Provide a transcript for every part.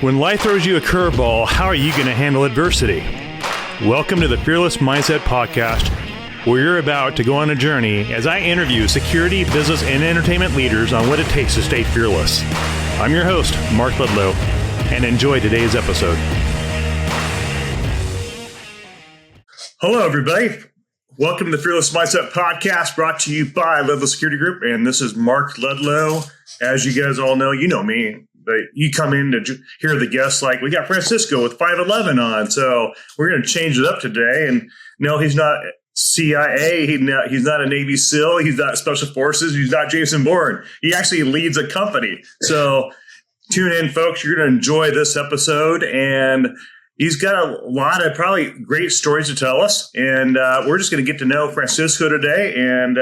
When life throws you a curveball, how are you going to handle adversity? Welcome to the Fearless Mindest Podcast, where you're about to go on a journey as I interview security, business, and entertainment leaders on what it takes to stay fearless. I'm your host, Mark Ledlow, and enjoy today's episode. Hello, everybody. Welcome to the Fearless Mindest Podcast, brought to you by Ledlow Security Group, and this is Mark Ledlow. As you guys all know, you know me. But you come in to hear the guests like, we got Francisco with 511 on, so we're going to change it up today. And no, he's not CIA. He's not a Navy SEAL. He's not Special Forces. He's not Jason Bourne. He actually leads a company. So tune in, folks. You're going to enjoy this episode. And he's got a lot of probably great stories to tell us. And we're just going to get to know Francisco today. And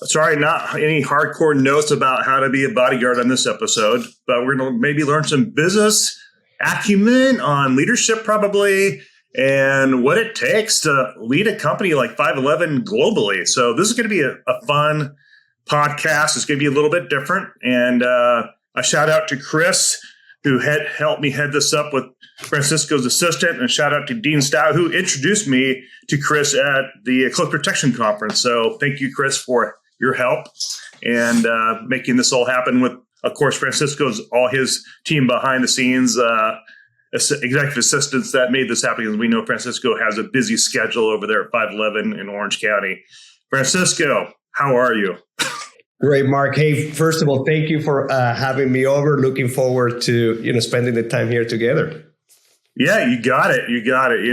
sorry, not any hardcore notes about how to be a bodyguard on this episode, but we're going to maybe learn some business acumen on leadership probably and what it takes to lead a company like 511 globally. So this is going to be a fun podcast. It's going to be a little bit different. And a shout out to Chris, who helped me head this up with Francisco's assistant, and shout out to Dean Stout, who introduced me to Chris at the Cloak Protection Conference. So thank you, Chris, for your help and making this all happen with, of course, Francisco's, all his team behind the scenes, executive assistants that made this happen. Because we know Francisco has a busy schedule over there at 511 in Orange County. Francisco, how are you? Great, Mark. Hey, first of all, thank you for having me over. Looking forward to, spending the time here together. Yeah, you got it. You got it.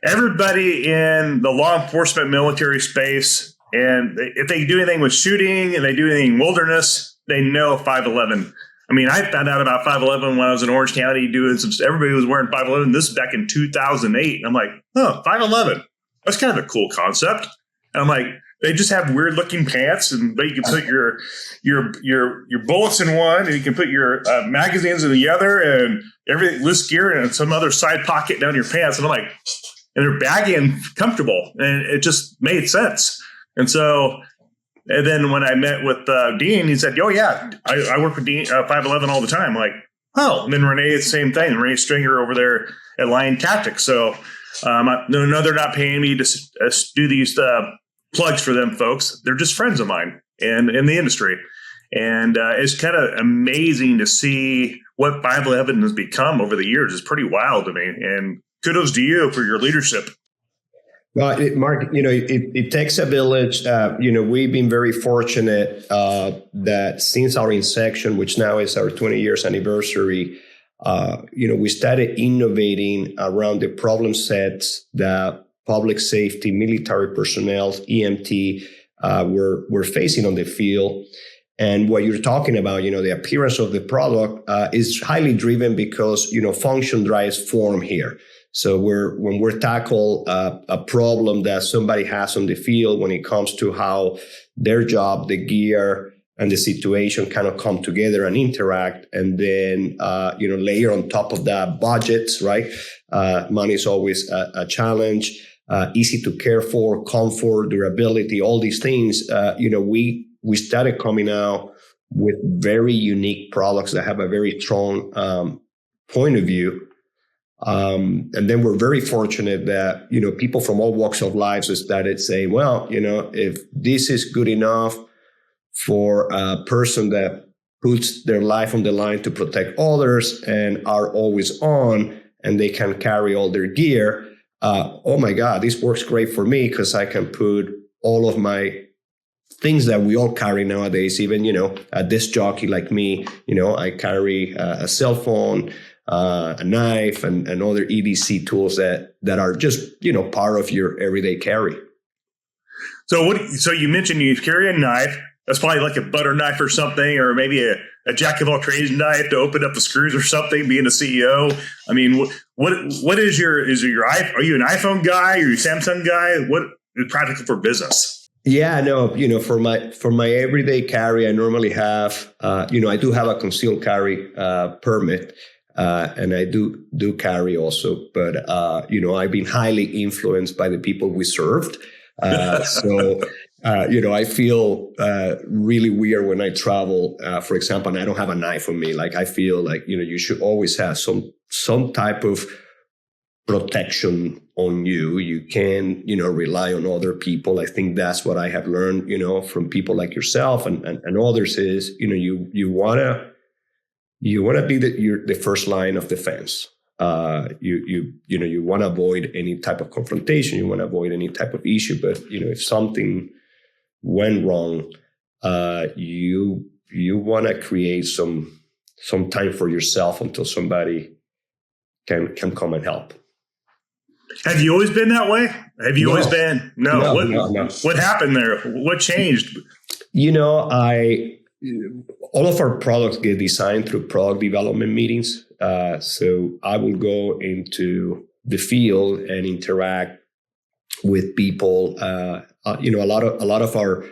Everybody in the law enforcement military space, and if they do anything with shooting and they do anything in wilderness, they know 511. I mean, I found out about 511 when I was in Orange County doing everybody was wearing 511. This is back in 2008. I'm like, 511. That's kind of a cool concept. And I'm like, they just have weird looking pants, but you can put your bullets in one, and you can put your magazines in the other, and everything, loose gear, and some other side pocket down your pants. And I'm like, and they're baggy and comfortable, and it just made sense. And then when I met with Dean, he said, "Oh yeah, I work with Dean 511 all the time." I'm like, oh, and then Renee, the same thing. Renee Stringer over there at Lion Tactics. So no, they're not paying me to do these plugs for them, folks. They're just friends of mine and in the industry. And it's kind of amazing to see what 511 has become over the years. It's pretty wild to me. And kudos to you for your leadership. Well, Mark, it takes a village. We've been very fortunate that since our inception, which now is our 20 years anniversary, we started innovating around the problem sets that public safety, military personnel, EMT were facing on the field. And what you're talking about, the appearance of the product is highly driven because, function drives form here. So when we're tackle a problem that somebody has on the field, when it comes to how their job, the gear, and the situation kind of come together and interact, and then layer on top of that budgets, right? Money is always a challenge. Easy to care for, comfort, durability, all these things. We started coming out with very unique products that have a very strong point of view. And then we're very fortunate that, people from all walks of life started saying, well, if this is good enough for a person that puts their life on the line to protect others and are always on, and they can carry all their gear, oh my God, this works great for me because I can put all of my things that we all carry nowadays, even, a disc jockey like me, I carry a cell phone, a knife, and other EDC tools that are just, part of your everyday carry. So you mentioned you carry a knife. That's probably like a butter knife or something, or maybe a jack of all trades knife to open up the screws or something, being a CEO. I mean, what is your iPhone? Are you an iPhone guy? Are you a Samsung guy? What is practical for business? Yeah, no, for my everyday carry, I normally have, I do have a concealed carry permit. And I do carry also, but I've been highly influenced by the people we served. So I feel really weird when I travel, for example, and I don't have a knife on me. Like I feel like, you should always have some type of protection on you. You can, rely on other people. I think that's what I have learned, from people like yourself and others is, you want to be the first line of defense. You want to avoid any type of confrontation. You want to avoid any type of issue. But, if something went wrong, you want to create some time for yourself until somebody can come and help. Have you always been that way? Have you always been? No. No. What happened there? What changed? All of our products get designed through product development meetings. So I will go into the field and interact with people. A lot of our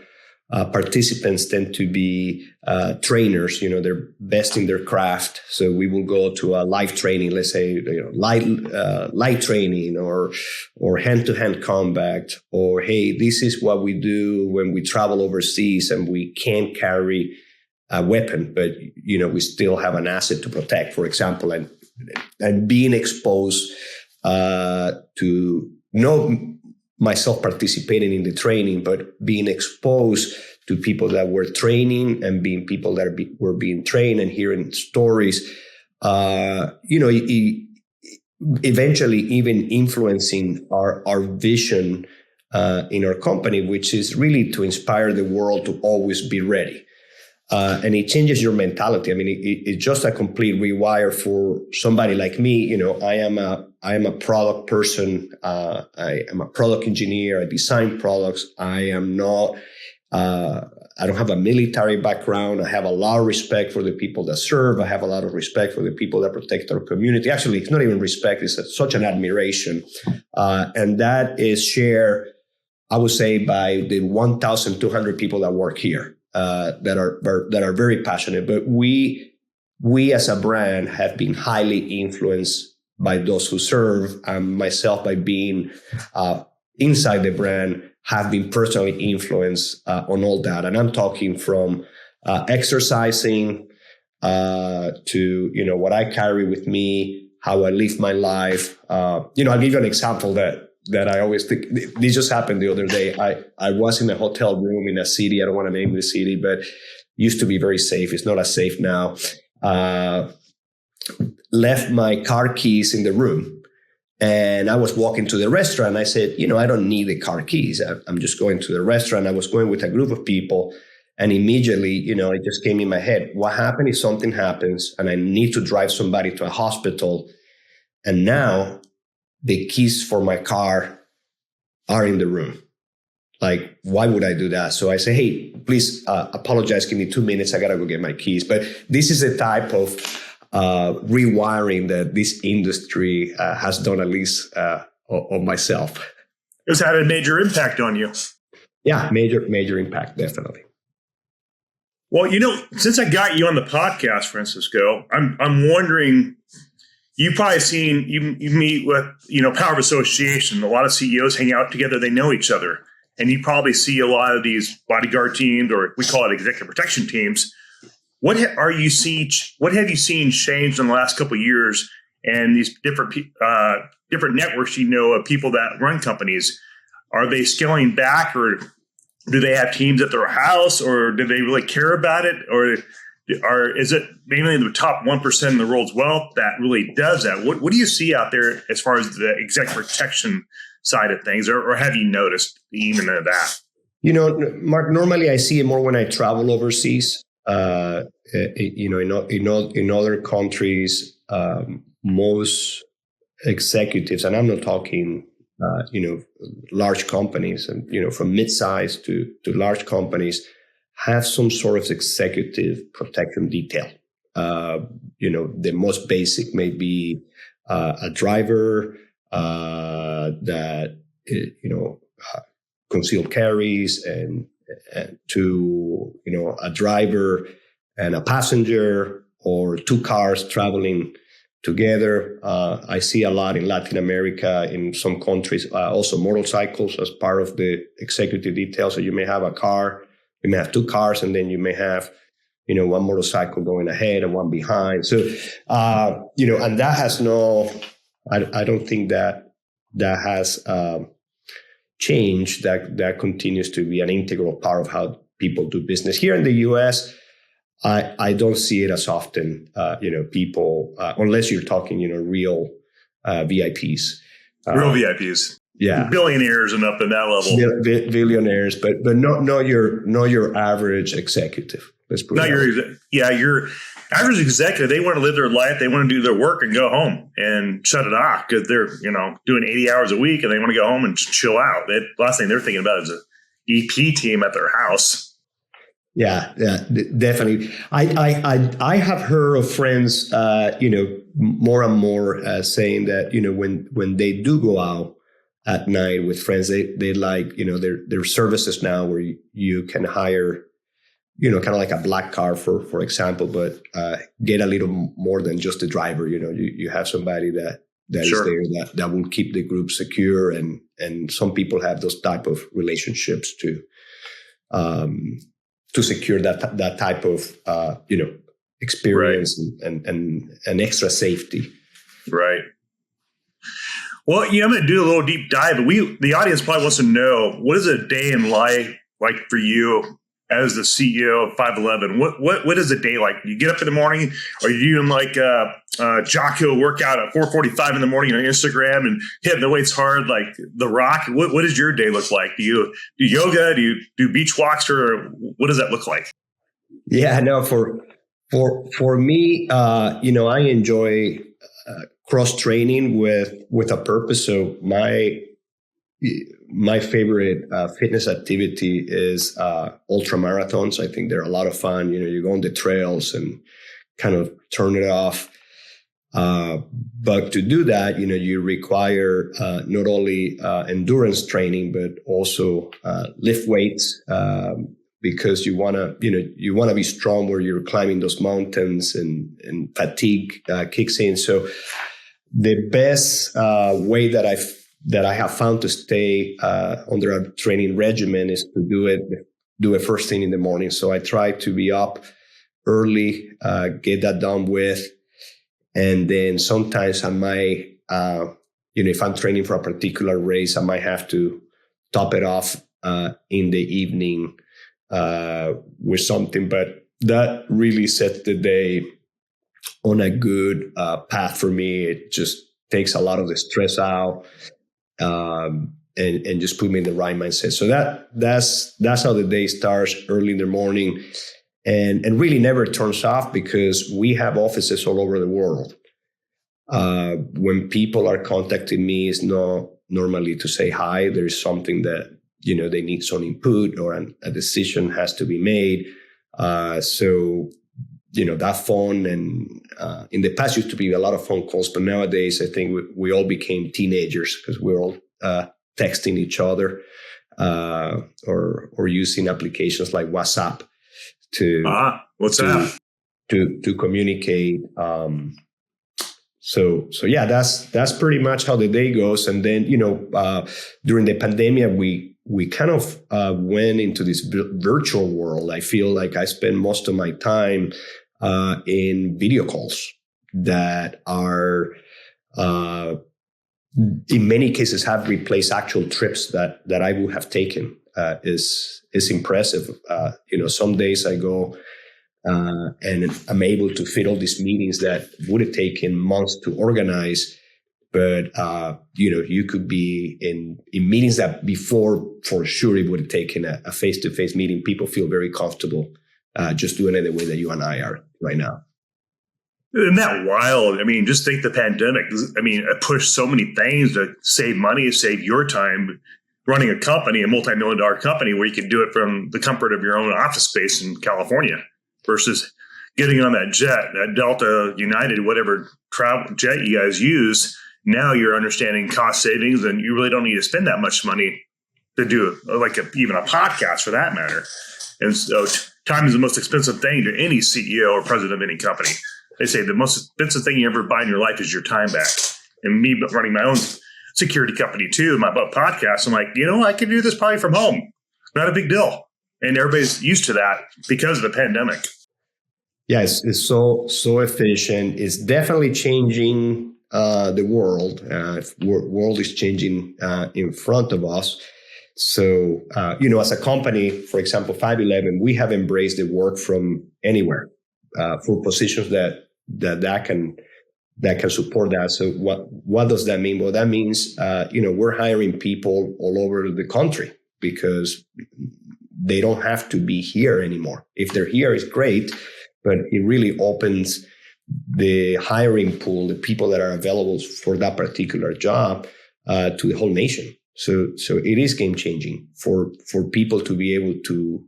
participants tend to be trainers. They're best in their craft. So we will go to a live training, let's say light training or hand-to-hand combat, or hey, this is what we do when we travel overseas and we can't carry a weapon, but we still have an asset to protect, for example, and being exposed to not myself participating in the training, but being exposed to people that were training and being people that were being trained and hearing stories, eventually even influencing our vision in our company, which is really to inspire the world to always be ready. And it changes your mentality. I mean, it's just a complete rewire for somebody like me. I am a product person. I am a product engineer. I design products. I don't have a military background. I have a lot of respect for the people that serve. I have a lot of respect for the people that protect our community. Actually, it's not even respect. It's such an admiration. And that is shared, I would say, by the 1,200 people that work here. That are very passionate, but we as a brand have been highly influenced by those who serve. And myself, by being inside the brand, have been personally influenced on all that. And I'm talking from exercising to what I carry with me, how I live my life. I'll give you an example that I always think. This just happened the other day. I was in a hotel room in a city. I don't want to name the city, but used to be very safe. It's not as safe now. Left my car keys in the room. And I was walking to the restaurant. I said, I don't need the car keys. I'm just going to the restaurant. I was going with a group of people. And immediately, it just came in my head. What happens if something happens and I need to drive somebody to a hospital? And now the keys for my car are in the room. Like, why would I do that? So I say, hey, please apologize. Give me 2 minutes. I got to go get my keys. But this is the type of rewiring that this industry has done, at least on myself. It's had a major impact on you. Yeah, major impact, definitely. Well, since I got you on the podcast, Francisco, I'm wondering, you've probably seen, you meet with, Power of Association. A lot of CEOs hang out together. They know each other. And you probably see a lot of these bodyguard teams, or we call it executive protection teams. What have you seen change in the last couple of years, and these different networks, of people that run companies? Are they scaling back, or do they have teams at their house, or do they really care about it? Or is it mainly the top 1% of the world's wealth that really does that? What do you see out there as far as the executive protection side of things, or have you noticed even that? Mark, normally I see it more when I travel overseas. In other countries, most executives, and I'm not talking, large companies, and from mid-size to large companies, have some sort of executive protection detail. The most basic may be a driver that concealed carries, and to a driver and a passenger, or two cars traveling together. I see a lot in Latin America, in some countries, also motorcycles as part of the executive detail. So you may have a car, you may have two cars, and then you may have, one motorcycle going ahead and one behind. So, and that has I don't think that has changed. That continues to be an integral part of how people do business. Here in the U.S., I don't see it as often, people, unless you're talking, real VIPs. Real VIPs. Yeah. Billionaires and up in that level. Billionaires, but not your average executive. Let's put your average executive, they want to live their life. They want to do their work and go home and shut it off because they're, doing 80 hours a week and they want to go home and chill out. The last thing they're thinking about is an EP team at their house. Yeah, definitely. I have heard of friends, more and more saying that, when they do go out at night with friends, they like, their services now where you can hire, kind of like a black car, for example, but get a little more than just a driver. You have somebody that sure. is there that will keep the group secure, and some people have those type of relationships to secure that type of experience, right. and extra safety. Right. Well, I'm going to do a little deep dive, but the audience probably wants to know, what is a day in life like for you as the CEO of 511? What is a day like? You get up in the morning, or are you doing like jock hill workout at 4:45 in the morning on Instagram and hitting the weights hard like The Rock? What does your day look like? Do you do yoga? Do you do beach walks, or what does that look like? Yeah, no, for me, I enjoy cross training with a purpose. So my favorite fitness activity is ultra marathons. I think they're a lot of fun. You go on the trails and kind of turn it off. But to do that, you require not only endurance training, but also lift weights, because you want to be strong where you're climbing those mountains, and fatigue kicks in. So the best way that I have found to stay under a training regimen is to do it first thing in the morning. So I try to be up early, get that done with, and then sometimes I might, if I'm training for a particular race, I might have to top it off in the evening with something. But that really sets the day on a good path for me. It just takes a lot of the stress out. And just put me in the right mindset. So that's how the day starts, early in the morning, and really never turns off, because we have offices all over the world. When people are contacting me, it's not normally to say hi. There's something that, they need some input, or a decision has to be made. So that phone, and in the past used to be a lot of phone calls, but nowadays I think we all became teenagers, because we're all texting each other, or using applications like WhatsApp to communicate. So yeah, that's pretty much how the day goes. And then during the pandemic, we kind of went into this virtual world. I feel like I spend most of my time in video calls that are, in many cases, have replaced actual trips that I would have taken. Is impressive. Some days I go and I'm able to fit all these meetings that would have taken months to organize. But, you could be in meetings that before, for sure, it would have taken a face-to-face meeting. People feel very comfortable just doing it the way that you and I are right now. Isn't that wild? Just think the pandemic. It pushed so many things to save money, save your time running a company, a multi-million-dollar company, where you can do it from the comfort of your own office space in California, versus getting on that jet, that Delta, United, whatever travel jet you guys use. Now you're understanding cost savings, and you really don't need to spend that much money to do even a podcast, for that matter. And so time is the most expensive thing to any CEO or president of any company. they say the most expensive thing you ever buy in your life is your time back. And me running my own security company too, my podcast, I'm like, I can do this probably from home. Not a big deal. And everybody's used to that because of the pandemic. Yeah, it's so efficient. It's definitely changing the world. World is changing in front of us. So, as a company, for example, 511, we have embraced the work from anywhere for positions that can support that. So what does that mean? Well, that means, we're hiring people all over the country because they don't have to be here anymore. If they're here, it's great, but it really opens the hiring pool, the people that are available for that particular job, to the whole nation. So it is game changing for people to be able to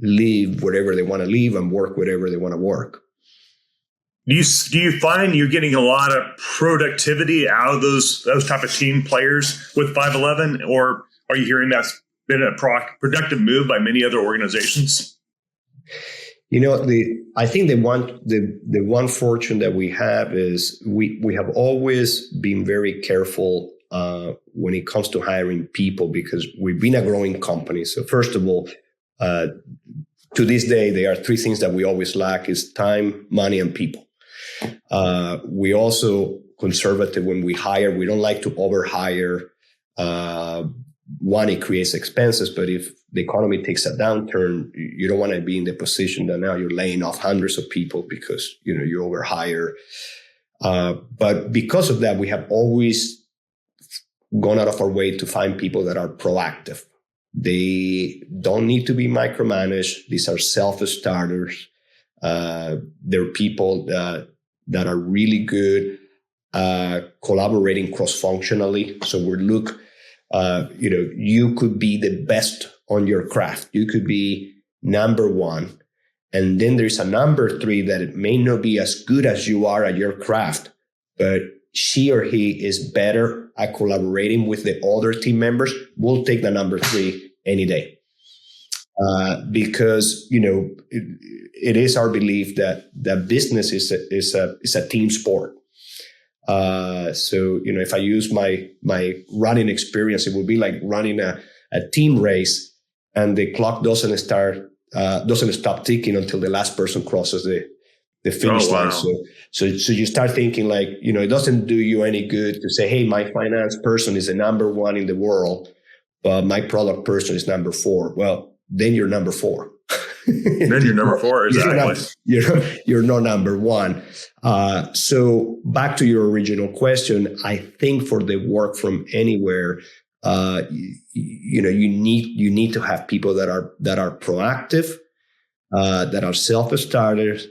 live wherever they want to live and work wherever they want to work. Do you find you're getting a lot of productivity out of those type of team players with 511, or are you hearing that's been a productive move by many other organizations? I think the one fortune that we have is we have always been very careful when it comes to hiring people because we've been a growing company. So first of all, to this day, there are three things that we always lack is time, money, and people. We also conservative when we hire. We don't like to overhire. One, it creates expenses, but if the economy takes a downturn, you don't want to be in the position that now you're laying off hundreds of people because, you overhire. But because of that, we have always gone out of our way to find people that are proactive. They don't need to be micromanaged. These are self-starters. They're people that are really good collaborating cross-functionally. So you could be the best on your craft. You could be number one. And then there's a number three that it may not be as good as you are at your craft, but she or he is better at collaborating with the other team members. We'll take the number three any day. Because, it is our belief that business is a team sport. So, if I use my running experience, it would be like running a team race and the clock doesn't stop ticking until the last person crosses the finish line. So you start thinking like, it doesn't do you any good to say, hey, my finance person is the number one in the world, but my product person is number 4. Well, then you're number 4. Then you're number 4, exactly. You're not number 1. So back to your original question, I think for the work from anywhere, you need to have people that are proactive, that are self-starters.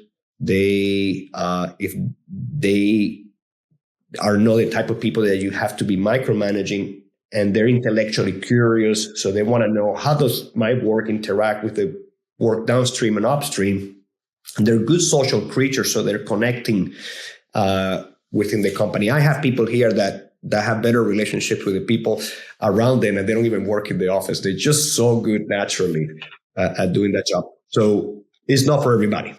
If they are not the type of people that you have to be micromanaging, and they're intellectually curious, so they want to know how does my work interact with the work downstream and upstream. And they're good social creatures, so they're connecting within the company. I have people here that have better relationships with the people around them, and they don't even work in the office. They're just so good naturally at doing that job. So it's not for everybody.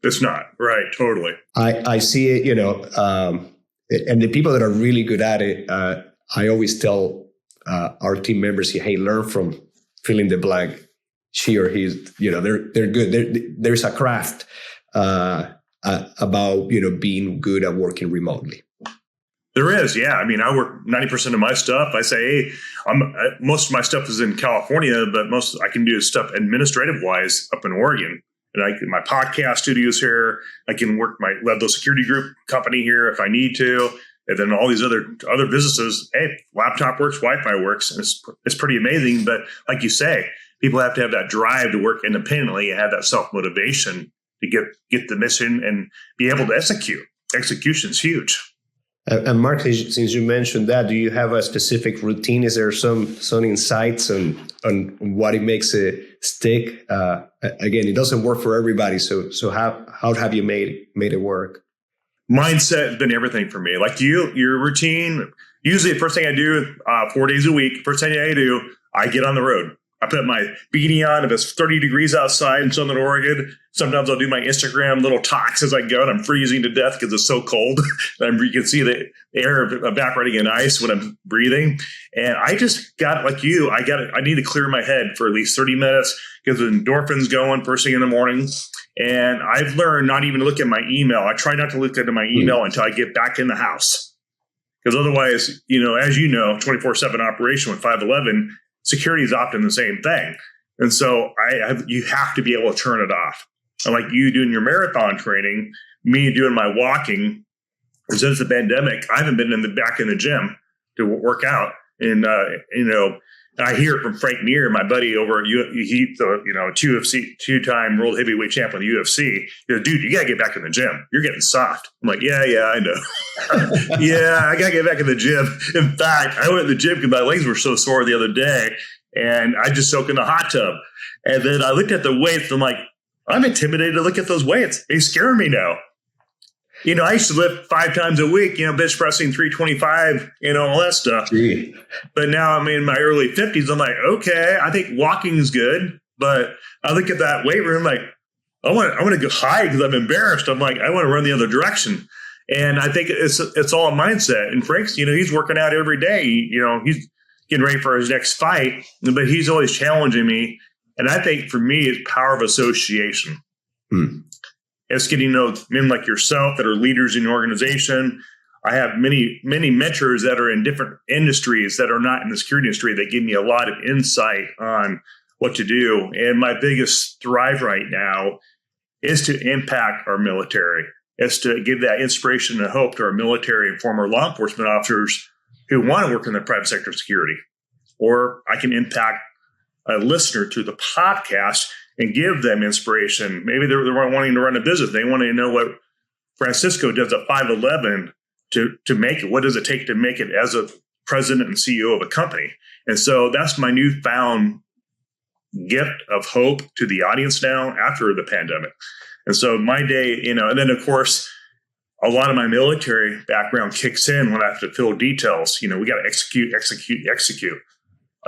It's not, right? Totally. I see it, and the people that are really good at it, I always tell our team members, hey, learn from fill in the blank. She or he, they're good. There's a craft about, being good at working remotely. There is, yeah. I mean, I work 90% of my stuff. I say, hey, most of my stuff is in California, but most I can do stuff administrative wise up in Oregon. And my podcast studio's here. I can work my Ledlow security group company here if I need to. And then all these other businesses, hey, laptop works, Wi-Fi works. And it's pretty amazing. But like you say, people have to have that drive to work independently and have that self-motivation to get the mission and be able to execute. Execution's huge. And Mark, since you mentioned that, do you have a specific routine? Is there some insights on what it makes it stick? Again, it doesn't work for everybody. So how have you made it work? Mindset has been everything for me. Like your routine, usually the first thing I do 4 days a week, first thing I do, I get on the road. I put my beanie on if it's 30 degrees outside in Southern Oregon. Sometimes I'll do my Instagram little talks as I go, and I'm freezing to death because it's so cold. You can see the air evaporating in ice when I'm breathing. And I just got, like you, I need to clear my head for at least 30 minutes, get the endorphins going first thing in the morning. And I've learned not even to look at my email. I try not to look at my email until I get back in the house. Because otherwise, as you know, 24/7 operation with 511, security is often the same thing. And so you have to be able to turn it off. And like you doing your marathon training, me doing my walking, and since the pandemic, I haven't been back in the gym to work out. And, I hear it from Frank Mir, my buddy over at he's UFC, two-time world heavyweight champion of the UFC. Dude, you got to get back in the gym. You're getting soft. I'm like, yeah, I know. Yeah, I got to get back in the gym. In fact, I went to the gym because my legs were so sore the other day, and I just soaked in the hot tub. And then I looked at the weights. I'm like, I'm intimidated to look at those weights. They scare me now. I used to lift 5 times a week, bench pressing 325, all that stuff. Gee. But now I'm in my early 50s. I'm like, okay, I think walking's good. But I look at that weight room like, I want to go high because I'm embarrassed. I'm like, I want to run the other direction. And I think it's all a mindset. And Frank's, he's working out every day. He's getting ready for his next fight, but he's always challenging me. And I think for me, it's power of association. It's getting to know men like yourself that are leaders in the organization. I have many, many mentors that are in different industries that are not in the security industry that give me a lot of insight on what to do. And my biggest drive right now is to impact our military. It's to give that inspiration and hope to our military and former law enforcement officers who want to work in the private sector of security. Or I can impact a listener to the podcast and give them inspiration. Maybe they're wanting to run a business. They want to know what Francisco does at 511 to make it. What does it take to make it as a president and CEO of a company? And so that's my newfound gift of hope to the audience now after the pandemic. And so my day, and then of course, a lot of my military background kicks in when I have to fill details. We got to execute.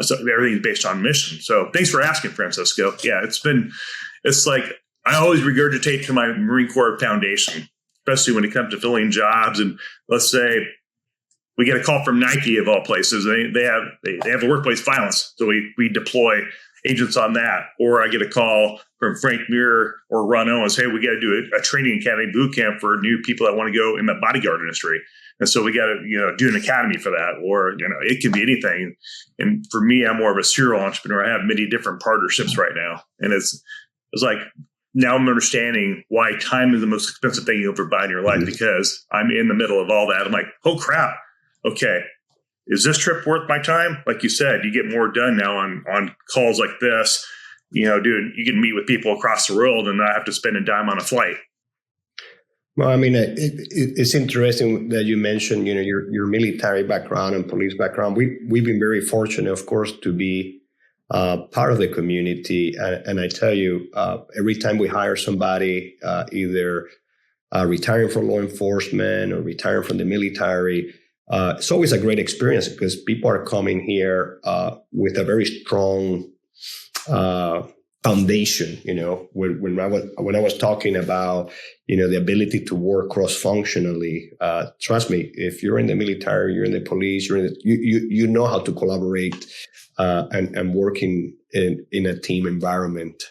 So everything's based on mission. So thanks for asking, Francisco. Yeah, it's like I always regurgitate to my Marine Corps foundation, especially when it comes to filling jobs. And let's say we get a call from Nike of all places. They have a workplace violence. So we deploy agents on that. Or I get a call from Frank Mir or Ron Owens. Hey, we got to do a training academy boot camp for new people that want to go in the bodyguard industry. And so we got to, do an academy for that, or, it can be anything. And for me, I'm more of a serial entrepreneur. I have many different partnerships right now. And it's like, now I'm understanding why time is the most expensive thing you'll ever buy in your life, because I'm in the middle of all that. I'm like, oh crap. Okay. Is this trip worth my time? Like you said, you get more done now on calls like this, dude, you can meet with people across the world and not have to spend a dime on a flight. Well, I mean, it's interesting that you mentioned, your military background and police background. We've been very fortunate, of course, to be part of the community. And I tell you, every time we hire somebody, either retiring from law enforcement or retiring from the military, it's always a great experience because people are coming here with a very strong foundation. When I was talking about the ability to work cross-functionally, trust me, if you're in the military, you're in the police, you know how to collaborate and working in a team environment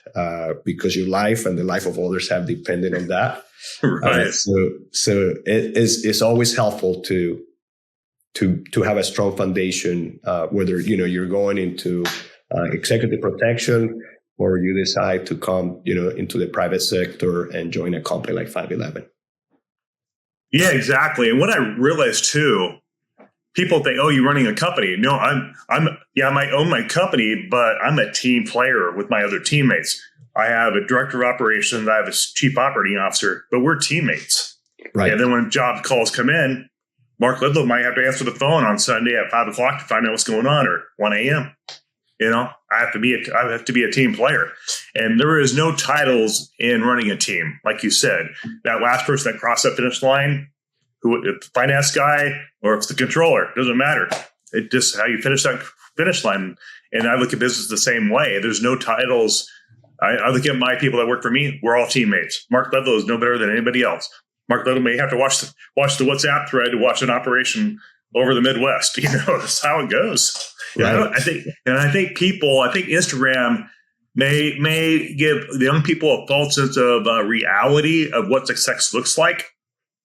because your life and the life of others have depended on that. Right. So it's always helpful to have a strong foundation, whether you're going into executive protection, or you decide to come, into the private sector and join a company like 511. Yeah, exactly. And what I realized too, people think, "Oh, you're running a company." No, I might own my company, but I'm a team player with my other teammates. I have a director of operations, I have a chief operating officer, but we're teammates. Right. And then when job calls come in, Mark Ledlow might have to answer the phone on Sunday at 5 o'clock to find out what's going on, or 1 a.m. I have to be a team player, and there is no titles in running a team. Like you said, that last person that crossed that finish line, if the finance guy or if it's the controller, doesn't matter. it just how you finish that finish line. And I look at business the same way. There's no titles. I look at my people that work for me. We're all teammates. Mark Ledlow is no better than anybody else. Mark Ledlow may have to watch the WhatsApp thread to watch an operation over the Midwest. That's how it goes. Right. I think Instagram may give the young people a false sense of reality of what success looks like.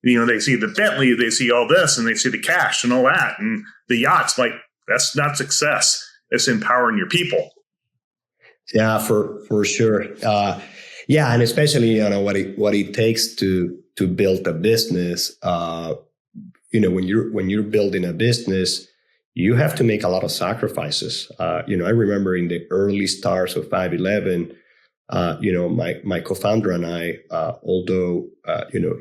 They see the Bentley, they see all this, and they see the cash and all that, and the yachts. Like, that's not success. It's empowering your people. Yeah, for sure. And especially what it takes to build a business. When you're building a business, you have to make a lot of sacrifices. I remember in the early stars of 511, my co-founder and I, although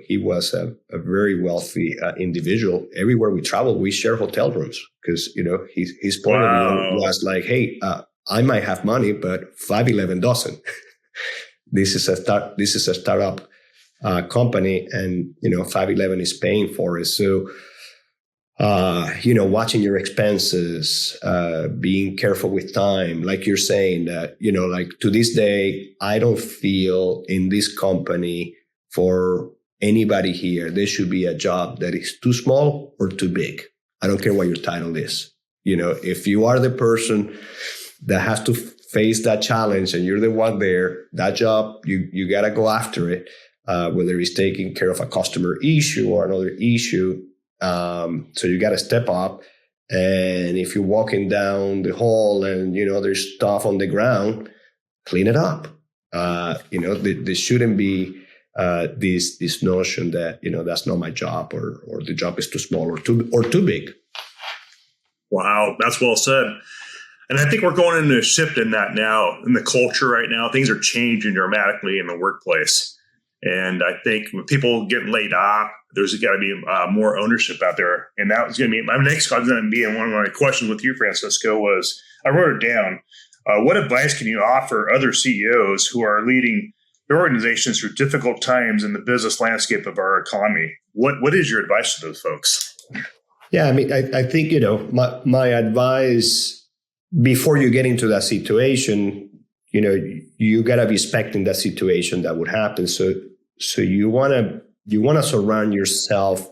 he was a very wealthy individual, everywhere we traveled, we share hotel rooms because his point of view was like, hey, I might have money, but 511 doesn't. This is a startup company, and 511 is paying for it. So watching your expenses, being careful with time, like you're saying that, like to this day, I don't feel in this company for anybody here, there should be a job that is too small or too big. I don't care what your title is. If you are the person that has to face that challenge and you're the one there, that job, you got to go after it, whether it's taking care of a customer issue or another issue. So you got to step up. And if you're walking down the hall and, there's stuff on the ground, clean it up. There shouldn't be this notion that, that's not my job or the job is too small or too big. Wow, that's well said. And I think we're going into a shift in that now, in the culture right now. Things are changing dramatically in the workplace. And I think when people get laid off, there's got to be more ownership out there. And that was going to be my next question. Going to be in one of my questions with you, Francisco, was I wrote it down. What advice can you offer other CEOs who are leading their organizations through difficult times in the business landscape of our economy? What is your advice to those folks? Yeah, I mean, I think, my advice before you get into that situation, you got to be expecting that situation that would happen. So you want to surround yourself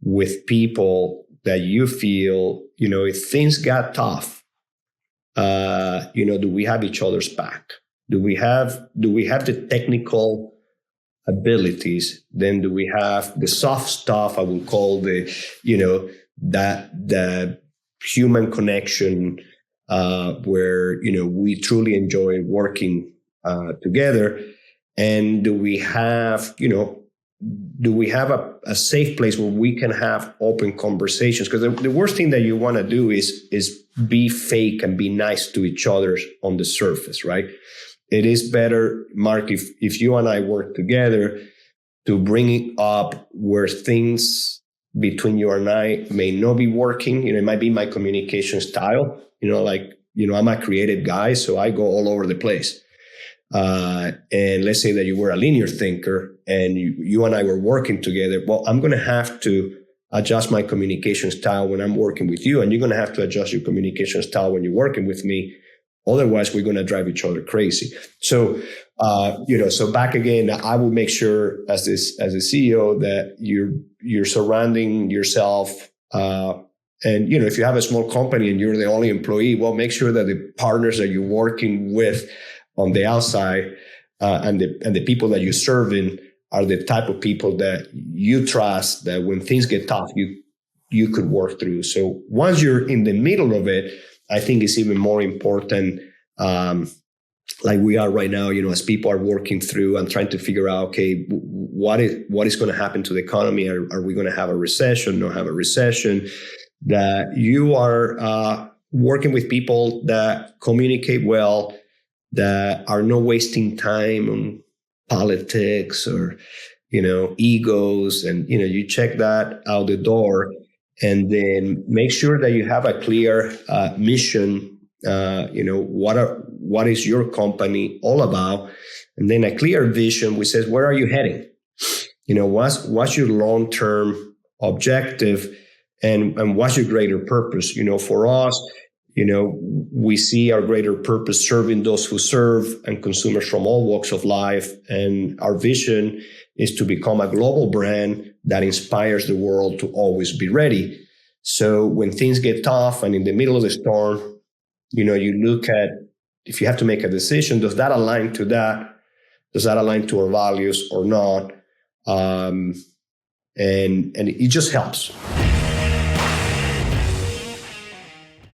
with people that you feel, if things got tough, do we have each other's back? Do we have the technical abilities? Then do we have the soft stuff? I would call the human connection, where we truly enjoy working together. And do we have a safe place where we can have open conversations? Because the worst thing that you want to do is be fake and be nice to each other on the surface, right? It is better, Mark, if you and I work together to bring it up where things between you and I may not be working. It might be my communication style. I'm a creative guy, so I go all over the place. And let's say that you were a linear thinker and you and I were working together. Well, I'm going to have to adjust my communication style when I'm working with you, and you're going to have to adjust your communication style when you're working with me. Otherwise, we're going to drive each other crazy. So, so back again, I will make sure as a CEO that you're surrounding yourself. And, if you have a small company and you're the only employee, well, make sure that the partners that you're working with on the outside and the people that you're serving are the type of people that you trust, that when things get tough, you could work through. So once you're in the middle of it, I think it's even more important, like we are right now, as people are working through and trying to figure out, okay, what is going to happen to the economy? Are we going to have a recession? Not have a recession? That you are working with people that communicate well, that are not wasting time on politics or, egos. And, you check that out the door, and then make sure that you have a clear mission. What is your company all about? And then a clear vision which says, where are you heading? What's your long-term objective? and what's your greater purpose? For us, we see our greater purpose serving those who serve and consumers from all walks of life. And our vision is to become a global brand that inspires the world to always be ready. So when things get tough and in the middle of the storm, you look at, if you have to make a decision, does that align to that? Does that align to our values or not? And it just helps.